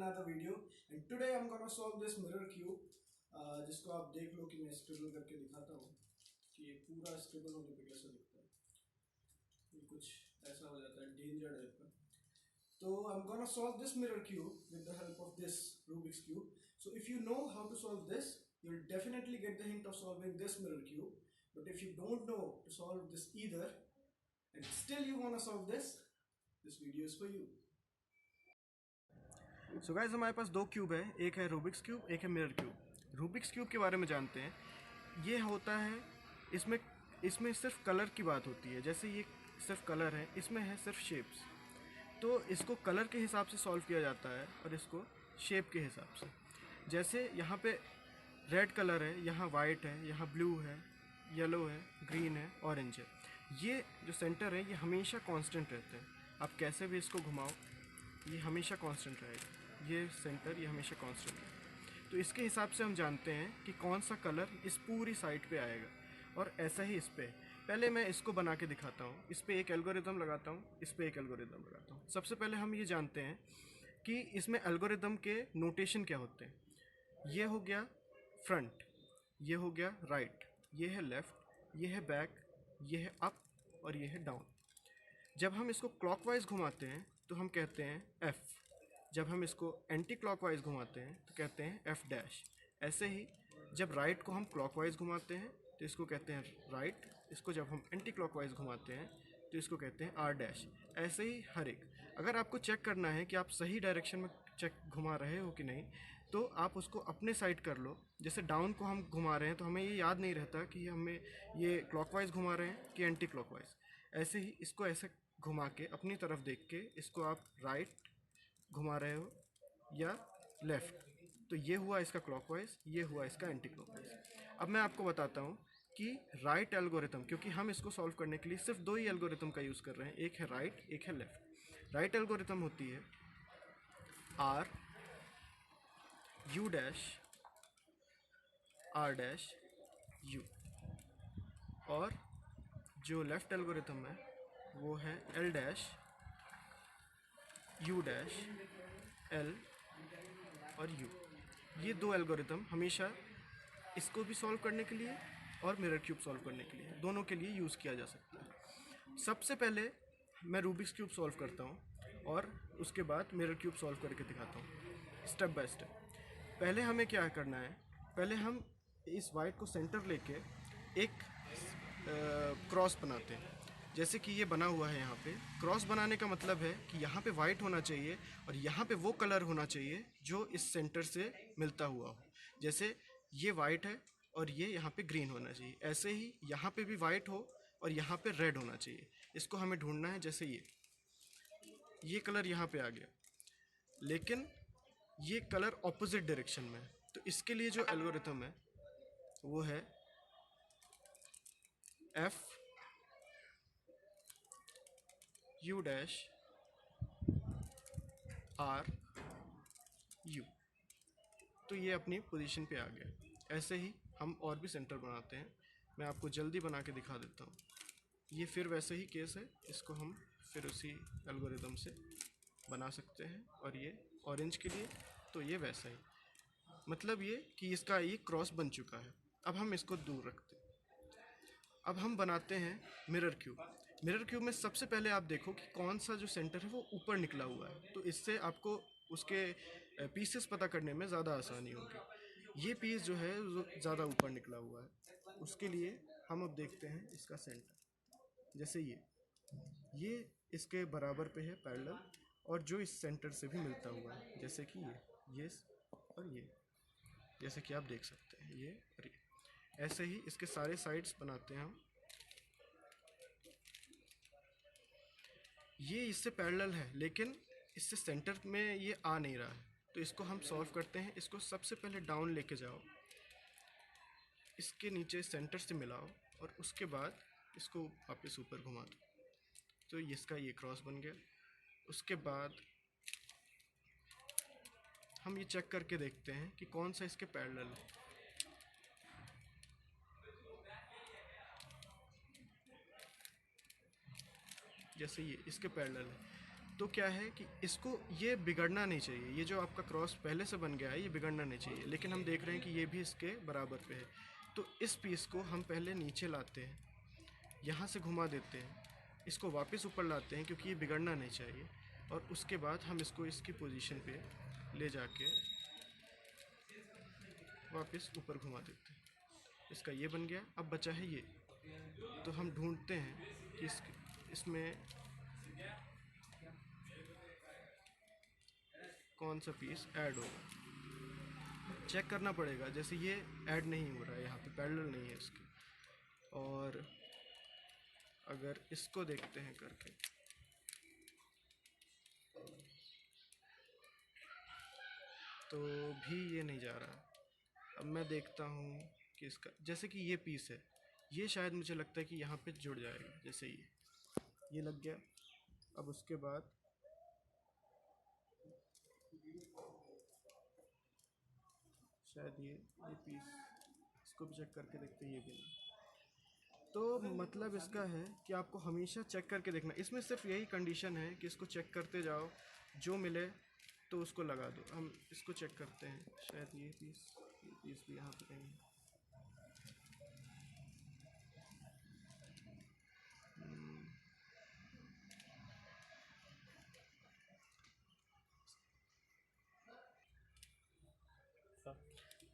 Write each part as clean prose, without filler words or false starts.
another video. And today I'm gonna solve this mirror cube. जिसको आप देख लो कि मैं स्क्रिबल करके दिखाता हूँ कि ये पूरा स्क्रिबल होने पे कैसा दिखता है. ये कुछ ऐसा हो जाता है डेंजर टाइप का. So I'm gonna solve this mirror cube with the help of this Rubik's cube. So if you know how to solve this, you'll definitely get the hint of solving this mirror cube. But if you don't know to solve this either, and still you wanna solve this video is for you. So guys, हमारे पास दो cube है, एक है Rubik's cube, एक है mirror cube. Rubik's cube के बारे में जानते हैं. ये होता है, इसमें सिर्फ कलर की बात होती है. जैसे ये सिर्फ कलर है, इसमें है सिर्फ शेप्स. तो इसको कलर के हिसाब से सॉल्व किया जाता है और इसको शेप के हिसाब से. जैसे यहाँ पे रेड कलर है, यहाँ वाइट है, यहाँ ब्लू है, येलो है, ग्रीन है, ऑरेंज है. ये जो सेंटर है ये हमेशा कांस्टेंट रहते हैं. आप कैसे भी इसको घुमाओ ये हमेशा कांस्टेंट रहेगा. ये सेंटर ये हमेशा कांस्टेंट है. तो इसके हिसाब से हम जानते हैं कि कौन सा कलर इस पूरी साइड पे आएगा. और ऐसा ही इस पे. पहले मैं इसको बना के दिखाता हूँ. इस पे एक एल्गोरिदम लगाता हूँ, इस पे एक एल्गोरिदम लगाता हूँ. सबसे पहले हम ये जानते हैं कि इसमें एल्गोरिदम के नोटेशन क्या होते हैं. ये हो गया फ्रंट, ये हो गया राइट, ये है लेफ़्ट, ये है बैक, ये है अप और ये है डाउन. जब हम इसको क्लॉकवाइज घुमाते हैं तो हम कहते हैं F. जब हम इसको एंटी क्लॉकवाइज घुमाते हैं तो कहते हैं F डैश. ऐसे ही जब राइट को हम क्लॉकवाइज घुमाते हैं तो इसको कहते हैं राइट. इसको जब हम एंटी क्लॉकवाइज घुमाते हैं तो इसको कहते हैं R डैश. ऐसे ही हर एक. अगर आपको चेक करना है कि आप सही डायरेक्शन में घुमा रहे हो कि नहीं, तो आप उसको अपने साइड कर लो. जैसे डाउन को हम घुमा रहे हैं तो हमें ये याद नहीं रहता कि हमें ये क्लॉकवाइज घुमा रहे हैं कि एंटी क्लॉकवाइज. ऐसे ही इसको ऐसे घुमा के अपनी तरफ देख के इसको आप राइट घुमा रहे हो या लेफ़्ट. तो ये हुआ इसका क्लॉकवाइज, ये हुआ इसका एंटी क्लॉकवाइज. अब मैं आपको बताता हूँ कि राइट एल्गोरिथम, क्योंकि हम इसको सॉल्व करने के लिए सिर्फ दो ही एल्गोरिथम का यूज़ कर रहे हैं. एक है राइट, एक है लेफ़्ट. राइट एल्गोरिथम होती है R U dash R dash U. और जो लेफ़्ट एल्गोरिथम है वो है L dash U dash L और U. ये दो एल्गोरिथम हमेशा इसको भी सॉल्व करने के लिए और मिरर क्यूब सॉल्व करने के लिए, दोनों के लिए यूज़ किया जा सकता है. सबसे पहले मैं रूबिक्स क्यूब सॉल्व करता हूँ और उसके बाद मिरर क्यूब सॉल्व करके दिखाता हूँ स्टेप बाय स्टेप. पहले हमें क्या करना है, पहले हम इस वाइट को सेंटर लेके एक क्रॉस बनाते हैं. जैसे कि ये बना हुआ है. यहाँ पे क्रॉस बनाने का मतलब है कि यहाँ पे वाइट होना चाहिए और यहाँ पे वो कलर होना चाहिए जो इस सेंटर से मिलता हुआ हो. जैसे ये वाइट है और ये यहाँ पे ग्रीन होना चाहिए. ऐसे ही यहाँ पे भी वाइट हो और यहाँ पे रेड होना चाहिए. इसको हमें ढूंढना है. जैसे ये कलर यहाँ पे आ गया, लेकिन ये कलर ऑपोजिट डायरेक्शन में है. तो इसके लिए जो एल्गोरिथम है वो है F U dash R U. तो ये अपनी पोजीशन पे आ गया. ऐसे ही हम और भी सेंटर बनाते हैं. मैं आपको जल्दी बना के दिखा देता हूँ. ये फिर वैसे ही केस है, इसको हम फिर उसी एल्गोरिथम से बना सकते हैं. और ये ऑरेंज के लिए तो ये वैसा ही, मतलब ये कि इसका ये क्रॉस बन चुका है. अब हम इसको दूर रखते हैं. अब हम बनाते हैं मिरर क्यूब. मिरर क्यूब में सबसे पहले आप देखो कि कौन सा जो सेंटर है वो ऊपर निकला हुआ है. तो इससे आपको उसके पीसेस पता करने में ज़्यादा आसानी होगी. ये पीस जो है वो ज़्यादा ऊपर निकला हुआ है. उसके लिए हम अब देखते हैं इसका सेंटर. जैसे ये इसके बराबर पे है पैरेलल, और जो इस सेंटर से भी मिलता हुआ है. जैसे कि ये और ये, जैसे कि आप देख सकते हैं ये और ये. ऐसे ही इसके सारे साइड्स बनाते हैं हम. ये इससे पैरेलल है लेकिन इससे सेंटर में ये आ नहीं रहा है. तो इसको हम सॉल्व करते हैं. इसको सबसे पहले डाउन लेके जाओ, इसके नीचे सेंटर से मिलाओ और उसके बाद इसको वापस ऊपर घुमा दो. तो इसका ये क्रॉस बन गया. उसके बाद हम ये चेक करके देखते हैं कि कौन सा इसके पैरेलल है. जैसे ये इसके पैरेलल है. तो क्या है कि इसको ये बिगड़ना नहीं चाहिए, ये जो आपका क्रॉस पहले से बन गया है ये बिगड़ना नहीं चाहिए, लेकिन हम देख रहे हैं कि ये भी इसके बराबर पे है। तो इस पीस को हम पहले नीचे लाते हैं, यहाँ से घुमा देते हैं, इसको वापस ऊपर लाते हैं क्योंकि ये बिगड़ना नहीं चाहिए, और उसके बाद हम इसको इसकी पोजीशन पे ले जाके वापस ऊपर घुमा देते हैं। इसका ये बन गया। अब बचा है ये, तो हम ढूंढते हैं कि इसमें कौन सा पीस ऐड होगा। चेक करना पड़ेगा, जैसे ये ऐड नहीं हो रहा है, यहाँ पे पैरेलल नहीं है इसके। और अगर इसको देखते हैं करके, तो भी ये नहीं जा रहा। अब मैं देखता हूँ कि इसका, जैसे कि ये पीस है, ये शायद मुझे लगता है कि यहाँ पे जुड़ जाएगा, जैसे ये लग गया। अब उसके बाद शायद ये पीस, इसको भी चेक करके देखते हैं, ये भी नहीं। तो मतलब इसका है कि आपको हमेशा चेक करके देखना। इसमें सिर्फ यही कंडीशन है कि इसको चेक करते जाओ, जो मिले तो उसको लगा दो। हम इसको चेक करते हैं, शायद ये पीस भी यहाँ पे कहीं है।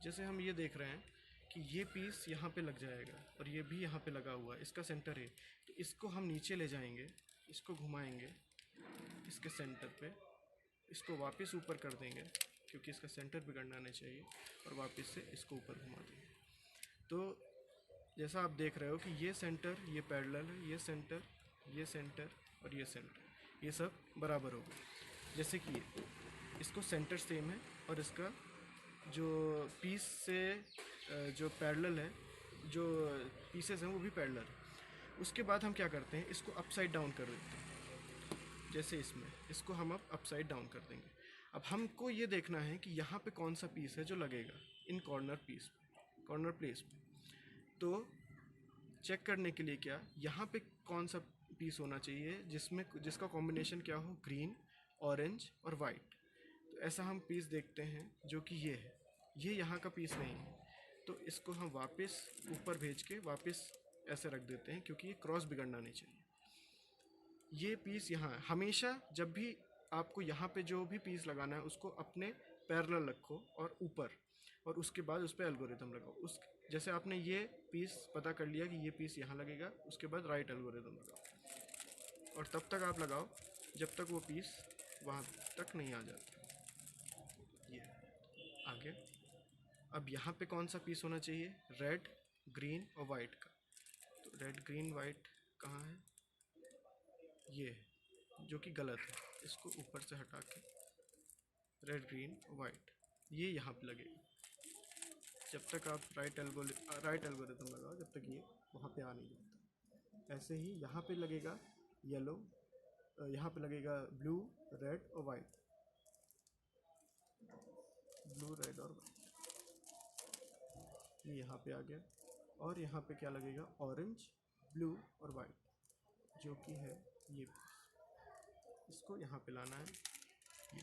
जैसे हम ये देख रहे हैं कि ये पीस यहाँ पे लग जाएगा और ये भी यहाँ पे लगा हुआ है, इसका सेंटर है। तो इसको हम नीचे ले जाएंगे, इसको घुमाएंगे इसके सेंटर पे, इसको वापस ऊपर कर देंगे क्योंकि इसका सेंटर बिगड़ना नहीं चाहिए, और वापस से इसको ऊपर घुमा देंगे। तो जैसा आप देख रहे हो कि ये सेंटर, ये पैरेलल है, ये सेंटर और ये सेंटर, ये सब बराबर हो गए। जैसे कि इसको सेंटर सेम है और इसका जो पीस से जो पैरेलल है, जो पीसेस हैं वो भी पैरेलल है। उसके बाद हम क्या करते हैं, इसको अपसाइड डाउन कर देते हैं। जैसे इसको हम अब अपसाइड डाउन कर देंगे। अब हमको ये देखना है कि यहाँ पे कौन सा पीस है जो लगेगा इन कॉर्नर प्लेस पे। तो चेक करने के लिए क्या, यहाँ पे कौन सा पीस होना चाहिए जिसका कॉम्बिनेशन क्या हो, ग्रीन, ऑरेंज और वाइट। तो ऐसा हम पीस देखते हैं जो कि ये है, ये यहाँ का पीस नहीं है। तो इसको हम वापस ऊपर भेज के वापस ऐसे रख देते हैं क्योंकि ये क्रॉस बिगड़ना नहीं चाहिए। ये पीस यहाँ हमेशा, जब भी आपको यहाँ पे जो भी पीस लगाना है उसको अपने पैरेलल रखो और ऊपर, और उसके बाद उस पर एल्गोरिथम लगाओ। उस जैसे आपने ये पीस पता कर लिया कि ये पीस यहाँ लगेगा, उसके बाद राइट एल्गोरिथम लगाओ, और तब तक आप लगाओ जब तक वो पीस वहाँ तक नहीं आ जाता। ये आगे, अब यहाँ पे कौन सा पीस होना चाहिए, रेड, ग्रीन और वाइट का। तो रेड, ग्रीन, वाइट कहाँ है, ये है, जो कि गलत है। इसको ऊपर से हटा के रेड, ग्रीन, वाइट, ये यहाँ पे लगेगा। जब तक आप राइट एल्गोरिथम लगाओ, जब तक ये वहाँ पे आ नहीं जाता। ऐसे ही यहाँ पे लगेगा येलो, यहाँ पे लगेगा ब्लू, रेड और वाइट, ब्लू, रेड और वाइट, ये यहाँ पे आ गया। और यहाँ पे क्या लगेगा, ऑरेंज, ब्लू और वाइट, जो कि है ये। इसको यहाँ पे लाना है ये।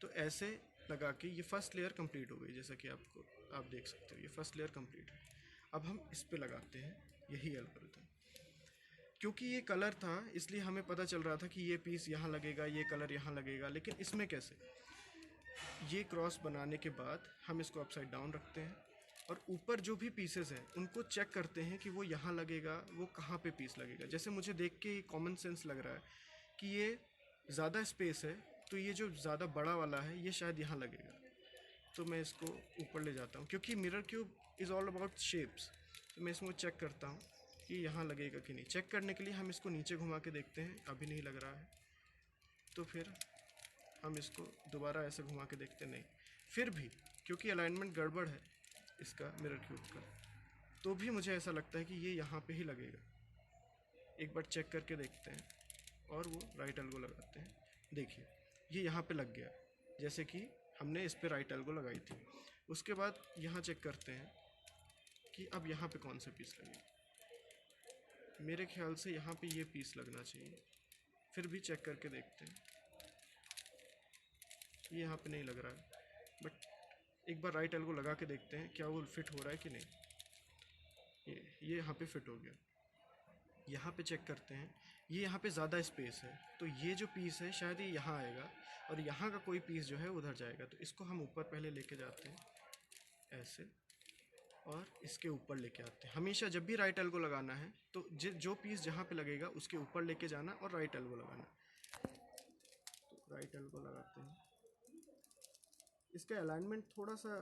तो ऐसे लगा के ये फर्स्ट लेयर कंप्लीट हो गई, जैसा कि आप देख सकते हो ये फर्स्ट लेयर कंप्लीट है। अब हम इस पे लगाते हैं यही एल्गोरिथम। क्योंकि ये कलर था इसलिए हमें पता चल रहा था कि ये पीस यहाँ लगेगा, ये कलर यहाँ लगेगा, लेकिन इसमें कैसे, ये क्रॉस बनाने के बाद हम इसको अपसाइड डाउन रखते हैं और ऊपर जो भी पीसेस हैं उनको चेक करते हैं कि वो यहाँ लगेगा, वो कहाँ पे पीस लगेगा। जैसे मुझे देख के कॉमन सेंस लग रहा है कि ये ज़्यादा स्पेस है, तो ये जो ज़्यादा बड़ा वाला है ये शायद यहाँ लगेगा। तो मैं इसको ऊपर ले जाता हूँ, क्योंकि mirror cube is all about shapes. तो मैं इसमें चेक करता हूँ कि यहाँ लगेगा कि नहीं। चेक करने के लिए हम इसको नीचे घुमा के देखते हैं, अभी नहीं लग रहा है। तो फिर हम इसको दोबारा ऐसे घुमा के देखते, नहीं, फिर भी क्योंकि अलाइनमेंट गड़बड़ है इसका मिरर क्यूब का, तो भी मुझे ऐसा लगता है कि ये यहाँ पे ही लगेगा। एक बार चेक करके देखते हैं और वो राइट एल्गो लगाते हैं। देखिए ये यहाँ पे लग गया, जैसे कि हमने इस पे राइट एल्गो लगाई थी। उसके बाद यहाँ चेक करते हैं कि अब यहाँ पे कौन सा पीस लगेगा। मेरे ख्याल से यहाँ पे ये पीस लगना चाहिए, फिर भी चेक करके देखते हैं। ये यहाँ पे नहीं लग रहा है, बट एक बार राइट एल्बो लगा के देखते हैं क्या वो फिट हो रहा है कि नहीं। ये यहाँ पे फिट हो गया। यहाँ पे चेक करते हैं, ये यहाँ पे ज़्यादा स्पेस है, तो ये जो पीस है शायद ये यहाँ आएगा और यहाँ का कोई पीस जो है उधर जाएगा। तो इसको हम ऊपर पहले लेके जाते हैं ऐसे, और इसके ऊपर लेके आते हैं। हमेशा जब भी राइट एल्बो लगाना है तो जो पीस जहाँ पे लगेगा उसके ऊपर लेके जाना और राइट एल्बो लगाना। तो राइट एल्बो लगाते हैं। इसका अलाइनमेंट थोड़ा सा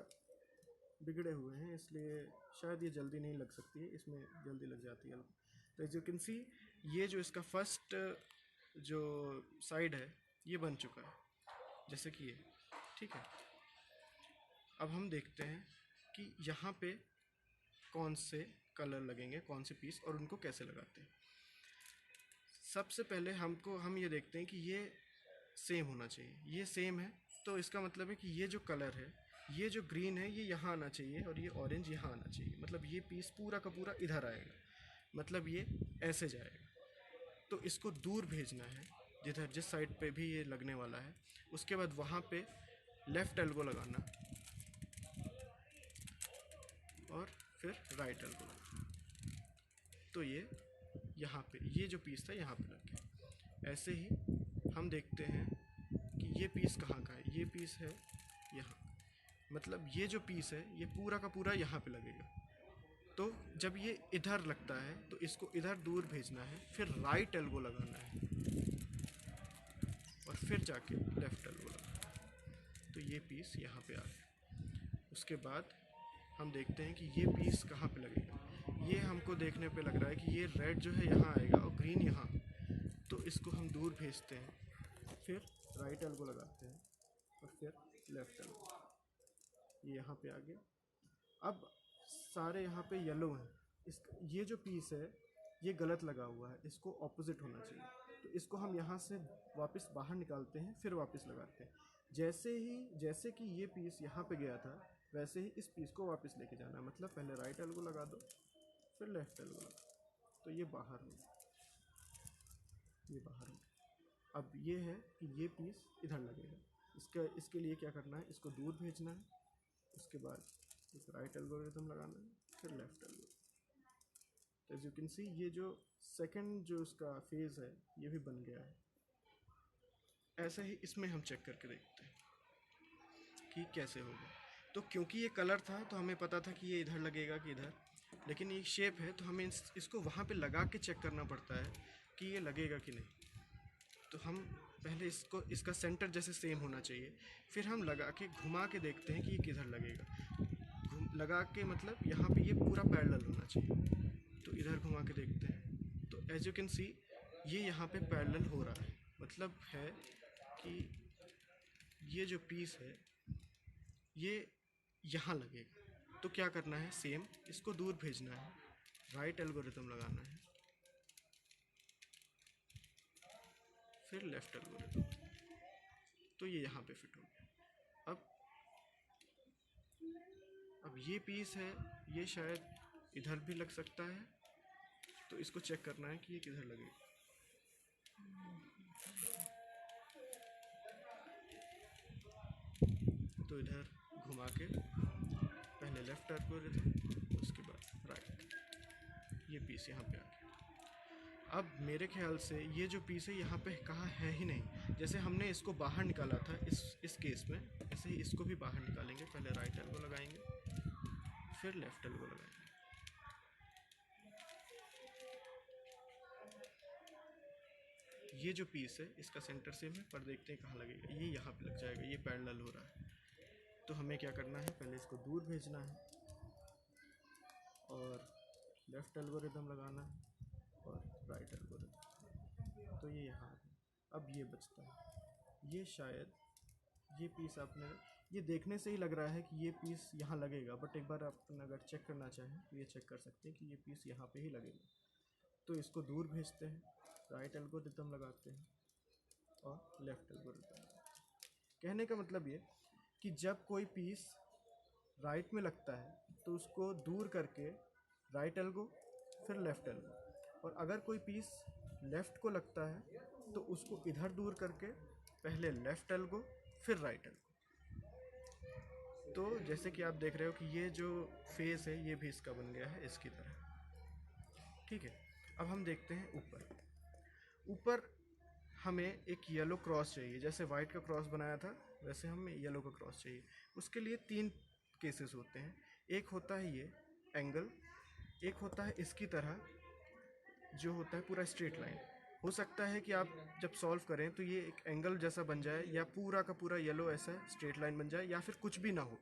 बिगड़े हुए हैं, इसलिए शायद ये जल्दी नहीं लग सकती है, इसमें जल्दी लग जाती है। तो एज यू कैन सी, ये जो इसका फर्स्ट जो साइड है ये बन चुका है, जैसे कि ये, ठीक है। अब हम देखते हैं कि यहाँ पे कौन से कलर लगेंगे, कौन से पीस, और उनको कैसे लगाते हैं। सबसे पहले हम ये देखते हैं कि ये सेम होना चाहिए। ये सेम है तो इसका मतलब है कि ये जो कलर है, ये जो ग्रीन है ये यहाँ आना चाहिए और ये ऑरेंज यहाँ आना चाहिए। मतलब ये पीस पूरा का पूरा इधर आएगा, मतलब ये ऐसे जाएगा। तो इसको दूर भेजना है जिधर जिस साइड पे भी ये लगने वाला है। उसके बाद वहाँ पे लेफ़्ट एल्बो लगाना और फिर राइट एल्बो लगाना। तो ये यहाँ पे ये जो पीस था यहाँ पे लग गया। ऐसे ही हम देखते हैं कि ये पीस कहाँ का है। ये पीस है यहाँ, मतलब ये जो पीस है ये पूरा का पूरा यहाँ पे लगेगा। तो जब ये इधर लगता है तो इसको इधर दूर भेजना है, फिर राइट एल्बो लगाना है और फिर जाके लेफ़्ट एल्बो लगाना है। तो ये पीस यहाँ पे आ गया। उसके बाद हम देखते हैं कि ये पीस कहाँ पे लगेगा। ये हमको देखने पे लग रहा है कि ये रेड जो है यहाँ आएगा और ग्रीन यहाँ, तो इसको हम दूर भेजते हैं, फिर राइट एल्बो लगाते हैं और फिर लेफ़्ट एल्बो। ये यहाँ पे आ गया। अब सारे यहाँ पे येलो हैं। ये जो पीस है ये गलत लगा हुआ है, इसको ऑपोजिट होना चाहिए। तो इसको हम यहाँ से वापस बाहर निकालते हैं, फिर वापस लगाते हैं। जैसे कि ये पीस यहाँ पे गया था, वैसे ही इस पीस को वापस लेके जाना है। मतलब पहले राइट एल्बो लगा दो, फिर लेफ़्ट एल्बो लगा। तो ये बाहर हो, ये बाहर हो। अब ये है कि ये पीस इधर लगेगा। इसके लिए क्या करना है, इसको दूर भेजना है, उसके बाद एक राइट एल्गोरिथम लगाना है, फिर लेफ़्ट एल्गोरिथम। तो एज यू कैन सी, ये जो सेकंड जो इसका फेज़ है ये भी बन गया है। ऐसे ही इसमें हम चेक करके देखते हैं कि कैसे होगा। तो क्योंकि ये कलर था तो हमें पता था कि ये इधर लगेगा कि इधर, लेकिन ये शेप है तो हमें इसको वहाँ पे लगा के चेक करना पड़ता है कि ये लगेगा कि नहीं। तो हम पहले इसका सेंटर जैसे सेम होना चाहिए, फिर हम लगा के घुमा के देखते हैं कि ये किधर लगेगा। लगा के मतलब यहाँ पे ये पूरा पैरेलल होना चाहिए। तो इधर घुमा के देखते हैं, तो एज यू कैन सी ये यहाँ पे पैरेलल हो रहा है। मतलब है कि ये जो पीस है ये यहाँ लगेगा। तो क्या करना है, सेम इसको दूर भेजना है, राइट एल्गोरिथम लगाना है, फिर लेफ़्ट एल्गोरिथम। तो ये यहाँ पे फिट हो गया। अब ये पीस है, ये शायद इधर भी लग सकता है, तो इसको चेक करना है कि ये किधर लगेगा। तो इधर घुमा के पहले लेफ़्ट एल्गोरिथम, उसके बाद राइट। ये पीस यहाँ पे आ गया। अब मेरे ख्याल से ये जो पीस है यहाँ पे कहाँ है ही नहीं। जैसे हमने इसको बाहर निकाला था इस केस में, ऐसे ही इसको भी बाहर निकालेंगे। पहले राइट एल्बो लगाएंगे, फिर लेफ़्ट एल्बो लगाएंगे। ये जो पीस है इसका सेंटर सेम है, पर देखते हैं कहाँ लगेगा। ये यहाँ पे लग जाएगा, ये पैरेलल हो रहा है। तो हमें क्या करना है, पहले इसको दूर भेजना है और लेफ़्ट एल्गोरिथम लगाना है और राइट एल्गोरिथम। तो ये यहाँ है। अब ये बचता है, ये शायद ये पीस आपने, ये देखने से ही लग रहा है कि ये पीस यहाँ लगेगा, बट एक बार आप अगर चेक करना चाहें तो ये चेक कर सकते हैं कि ये पीस यहाँ पे ही लगेगा। तो इसको दूर भेजते हैं, राइट एल्गोरिथम लगाते हैं और लेफ़्ट एल्गोरिथम। कहने का मतलब ये कि जब कोई पीस राइट में लगता है तो उसको दूर करके राइट एल्गो, फिर लेफ़्ट एल्गो। और अगर कोई पीस लेफ़्ट को लगता है तो उसको इधर दूर करके पहले लेफ़्ट एल्गो, फिर राइट एल्बो। तो जैसे कि आप देख रहे हो कि ये जो फेस है ये भी इसका बन गया है इसकी तरह। ठीक है, अब हम देखते हैं ऊपर। ऊपर हमें एक येलो क्रॉस चाहिए, जैसे वाइट का क्रॉस बनाया था वैसे हमें येलो का क्रॉस चाहिए। उसके लिए 3 केसेस होते हैं। एक होता है ये एंगल, एक होता है इसकी तरह जो होता है पूरा स्ट्रेट लाइन। हो सकता है कि आप जब सॉल्व करें तो ये एक एंगल जैसा बन जाए, या पूरा का पूरा येलो ऐसा स्ट्रेट लाइन बन जाए, या फिर कुछ भी ना हो।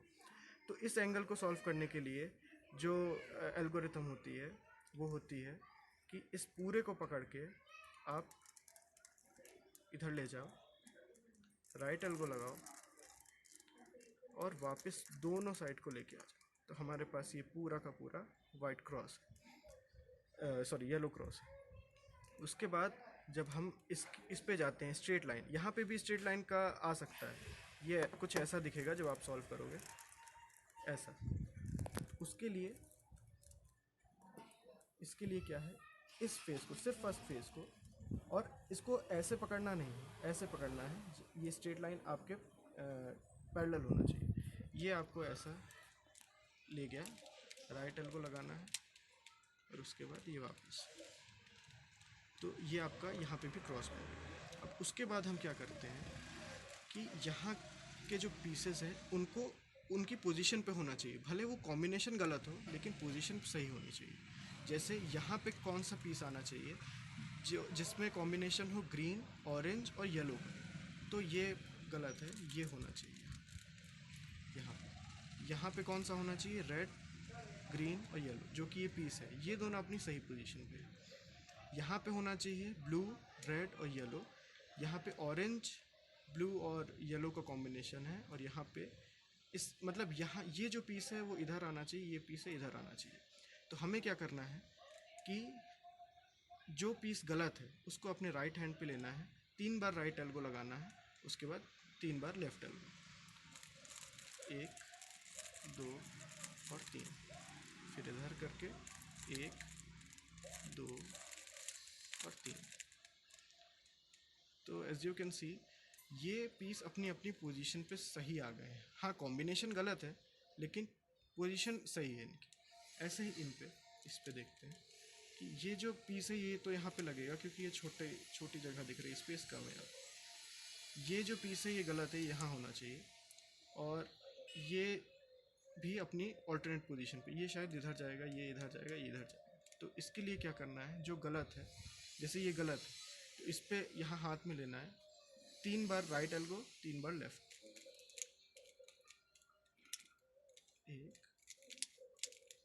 तो इस एंगल को सॉल्व करने के लिए जो एल्गोरिथम होती है वो होती है कि इस पूरे को पकड़ के आप इधर ले जाओ, राइट एल्गो लगाओ और वापस दोनों साइड को लेके आ जाओ। तो हमारे पास ये पूरा का पूरा वाइट क्रॉस है, सॉरी येलो क्रॉस है। उसके बाद जब हम इस पे जाते हैं स्ट्रेट लाइन, यहाँ पे भी स्ट्रेट लाइन का आ सकता है। ये कुछ ऐसा दिखेगा जब आप सॉल्व करोगे, ऐसा। उसके लिए इसके लिए क्या है, इस फेस को, सिर्फ फर्स्ट फेस को, और इसको ऐसे पकड़ना नहीं है, ऐसे पकड़ना है। ये स्ट्रेट लाइन आपके पैरेलल होना चाहिए। ये आपको ऐसा ले गया, राइट एल्बो लगाना है और उसके बाद ये वापस। तो ये आपका यहाँ पे भी क्रॉस बन गया। अब उसके बाद हम क्या करते हैं कि यहाँ के जो पीसेस हैं उनको उनकी पोजीशन पे होना चाहिए, भले वो कॉम्बिनेशन गलत हो लेकिन पोजीशन सही होनी चाहिए। जैसे यहाँ पे कौन सा पीस आना चाहिए जो जिसमें कॉम्बिनेशन हो ग्रीन, ऑरेंज और येलो का, तो ये गलत है, ये होना चाहिए। यहाँ पे कौन सा होना चाहिए, रेड, ग्रीन और येलो, जो कि ये पीस है, ये दोनों अपनी सही पोजीशन पे है। यहाँ पे होना चाहिए ब्लू, रेड और येलो। यहाँ पे ऑरेंज, ब्लू और येलो का कॉम्बिनेशन है, और यहाँ पे इस मतलब यहाँ ये जो पीस है वो इधर आना चाहिए, ये पीस है इधर आना चाहिए। तो हमें क्या करना है कि जो पीस गलत है उसको अपने राइट हैंड पे लेना है, 3 बार राइट एल्बो लगाना है, उसके बाद 3 बार लेफ्ट एल्बो, 1, 2 और 3, फिर इधर करके 1, 2 और 3। तो एज यू कैन सी ये पीस अपनी अपनी पोजीशन पे सही आ गए हैं। हाँ, कॉम्बिनेशन गलत है लेकिन पोजीशन सही है इनकी। ऐसे ही इस पे देखते हैं कि ये जो पीस है ये तो यहाँ पे लगेगा क्योंकि ये छोटी जगह दिख रही है, स्पेस कम है यहाँ। ये जो पीस है ये गलत है, यहाँ होना चाहिए, और ये भी अपनी ऑल्टरनेट पोजीशन पे, ये शायद इधर जाएगा, ये इधर जाएगा, ये इधर जाएगा। तो इसके लिए क्या करना है, जो गलत है, जैसे ये गलत है तो इस पर यहाँ हाथ में लेना है, 3 बार राइट एल्बो, 3 बार लेफ्ट, 1,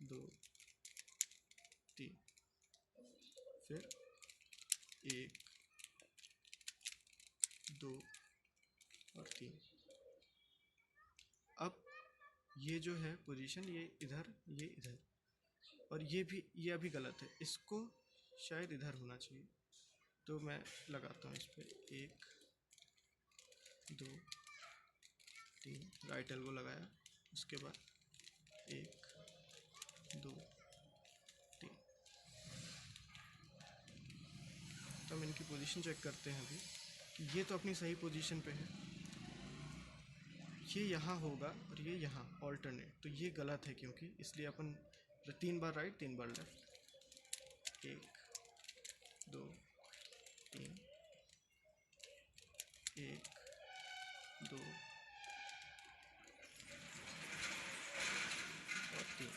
2, 3, फिर 1, 2 और 3। अब ये जो है पोजीशन, ये इधर, और ये अभी गलत है, इसको शायद इधर होना चाहिए। तो मैं लगाता हूँ इस पर 1, 2, 3, राइट एल्बो लगाया, उसके बाद 1, 2, 3। तो हम इनकी पोजीशन चेक करते हैं अभी कि ये तो अपनी सही पोजीशन पे है, ये यहाँ होगा और ये यहाँ ऑल्टरनेट, तो ये गलत है क्योंकि, इसलिए अपन 3 बार राइट, 3 बार लेफ्ट, 1, 2, 3, 1, 2 और 3।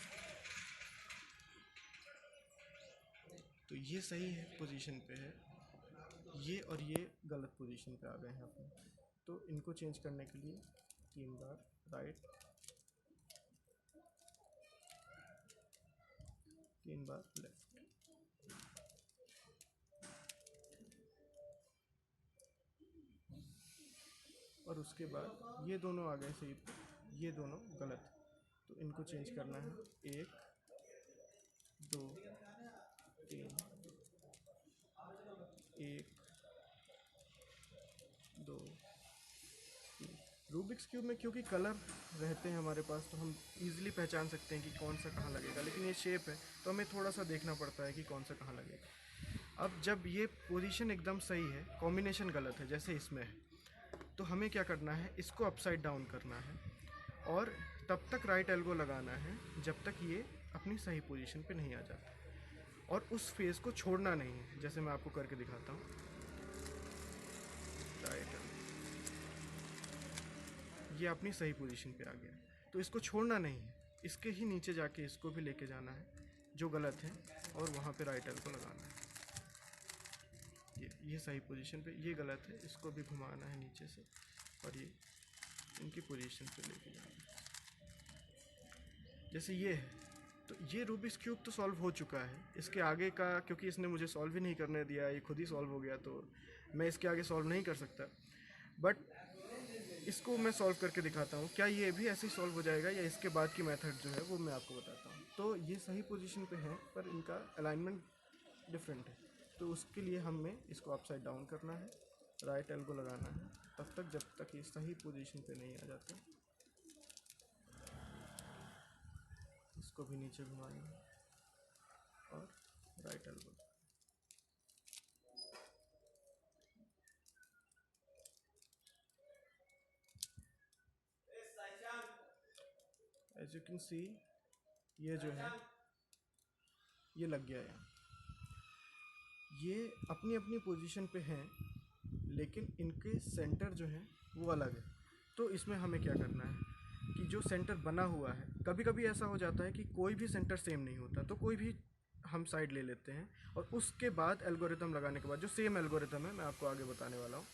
तो ये सही है पोजीशन पे है, ये और ये गलत पोजीशन पे आ गए हैं अपने। तो इनको चेंज करने के लिए 3 बार राइट, 3 बार लेफ्ट, और उसके बाद ये दोनों आ गए सही पे, ये दोनों गलत। तो इनको चेंज करना है, 1, 2, 3, 1, 2, 3। रूबिक्स क्यूब में क्योंकि कलर रहते हैं हमारे पास तो हम इजीली पहचान सकते हैं कि कौन सा कहाँ लगेगा, लेकिन ये शेप है तो हमें थोड़ा सा देखना पड़ता है कि कौन सा कहाँ लगेगा। अब जब ये पोजीशन एकदम सही है, कॉम्बिनेशन गलत है जैसे इसमें है, तो हमें क्या करना है, इसको अपसाइड डाउन करना है और तब तक राइट एल्बो लगाना है जब तक ये अपनी सही पोजीशन पे नहीं आ जाता, और उस फेस को छोड़ना नहीं है। जैसे मैं आपको करके दिखाता हूँ, राइट एल्बो, ये अपनी सही पोजीशन पे आ गया, तो इसको छोड़ना नहीं है, इसके ही नीचे जाके इसको भी लेके जाना है जो गलत है, और वहाँ पे राइट एल्बो लगाना है। ये सही पोजीशन पे, ये गलत है, इसको भी घुमाना है नीचे से और ये इनकी पोजीशन पे लेके जाना है। जैसे ये है, तो ये रूबिक्स क्यूब तो सॉल्व हो चुका है। इसके आगे का क्योंकि इसने मुझे सॉल्व ही नहीं करने दिया, ये खुद ही सॉल्व हो गया, तो मैं इसके आगे सॉल्व नहीं कर सकता। बट इसको मैं सॉल्व करके दिखाता हूँ, क्या ये भी ऐसे ही सॉल्व हो जाएगा या इसके बाद की मेथड जो है वो मैं आपको बताता हूँ। तो ये सही पोजीशन पे है पर इनका अलाइनमेंट डिफरेंट है, तो उसके लिए हमें इसको अपसाइड डाउन करना है, राइट एल्बो लगाना है तब तक जब तक ये सही पोजीशन पे नहीं आ जाता। इसको भी नीचे घुमाएंगे और right elbow. As you can see, ये जो है ये लग गया है। ये अपनी अपनी पोजीशन पे हैं लेकिन इनके सेंटर जो है वो अलग है। तो इसमें हमें क्या करना है कि जो सेंटर बना हुआ है, कभी कभी ऐसा हो जाता है कि कोई भी सेंटर सेम नहीं होता, तो कोई भी हम साइड ले लेते हैं और उसके बाद एल्गोरिथम लगाने के बाद, जो सेम एल्गोरिथम है मैं आपको आगे बताने वाला हूँ,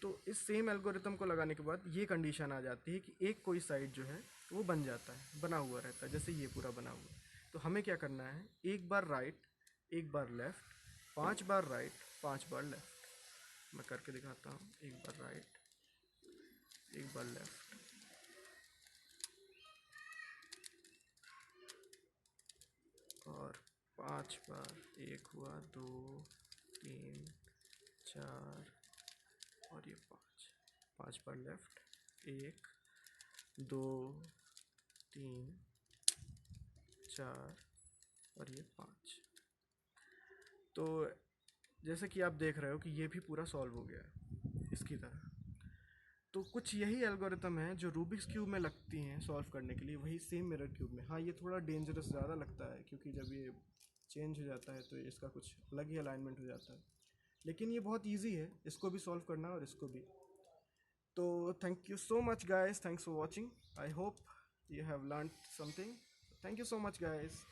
तो इस सेम एल्गोरिथम को लगाने के बाद ये कंडीशन आ जाती है कि एक कोई साइड जो है वो बन जाता है, बना हुआ रहता है, जैसे ये पूरा बना हुआ है। तो हमें क्या करना है, एक बार राइट, एक बार लेफ़्ट, 5 बार राइट, 5 बार लेफ़्ट। मैं करके दिखाता हूँ, एक बार राइट, एक बार लेफ़्ट, और 5 बार, एक हुआ, 2, 3, 4 और ये 5 बार लेफ़्ट, 1, 2, 3, 4 और ये 5। तो जैसे कि आप देख रहे हो कि ये भी पूरा सॉल्व हो गया है इसकी तरह। तो कुछ यही एल्गोरिथम है जो रूबिक्स क्यूब में लगती हैं सॉल्व करने के लिए, वही सेम मिरर क्यूब में। हाँ, ये थोड़ा डेंजरस ज़्यादा लगता है क्योंकि जब ये चेंज हो जाता है तो इसका कुछ अलग ही अलाइनमेंट हो जाता है, लेकिन ये बहुत ईजी है इसको भी सॉल्व करना और इसको भी। तो thank you so much guys, thanks for watching, I hope you have learn something. Thank you so much guys.